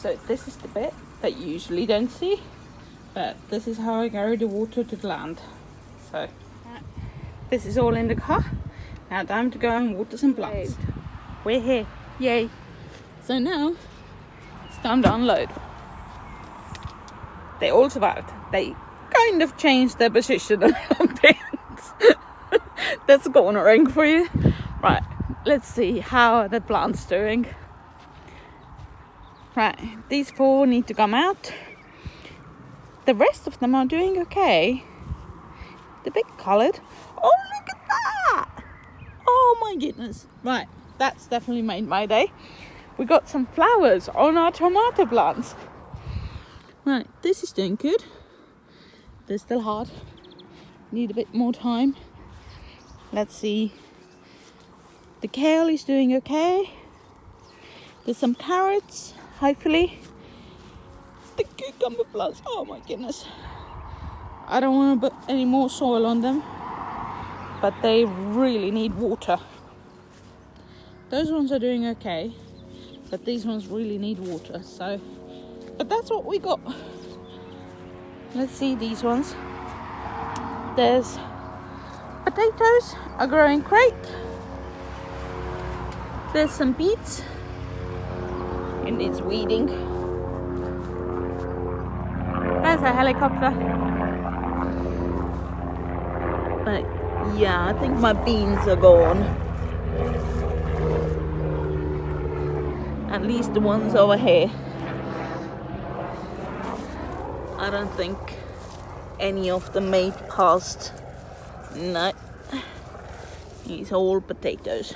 So this is the bit that you usually don't see, but this is how I carry the water to the land. So this is all in the car. Now time to go and water some plants. We're here, yay! So now it's time to unload. They all survived. They kind of changed their position a little bit. That's cornering for you. Right, let's see how the plant's doing. Right, these 4 need to come out. The rest of them are doing okay. The big coloured. Oh, look at that! Oh my goodness. Right, that's definitely made my day. We got some flowers on our tomato plants. Right, this is doing good. They're still hard. Need a bit more time. Let's see. The kale is doing okay. There's some carrots, hopefully. The cucumber plants, oh my goodness. I don't want to put any more soil on them, but they really need water. Those ones are doing okay, but these ones really need water. So, but that's what we got. Let's see these ones. There's potatoes are growing great. There's some beets. It needs weeding. There's a helicopter. But yeah, I think my beans are gone. At least the ones over here. I don't think any of them made past. No. These are all potatoes.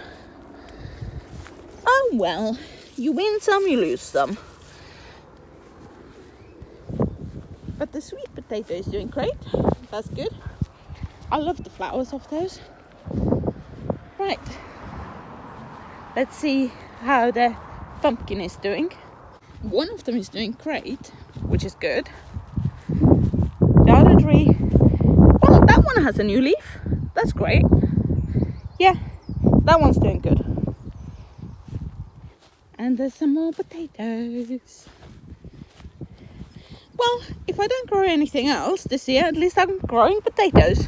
Oh well, you win some, you lose some. But the sweet potato is doing great. That's good. I love the flowers of those. Right. Let's see how the pumpkin is doing. One of them is doing great, which is good. The other 3, well, that one has a new leaf. That's great. Yeah, that one's doing good. And there's some more potatoes. Well, if I don't grow anything else this year, at least I'm growing potatoes.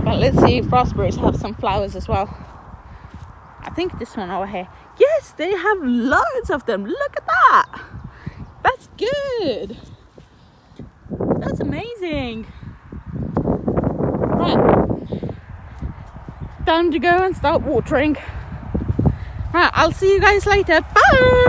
But let's see if raspberries have some flowers as well. I think this one over here. Yes, they have loads of them. Look at that. That's good. That's amazing. Right. Time to go and start watering. Right, I'll see you guys later. Bye.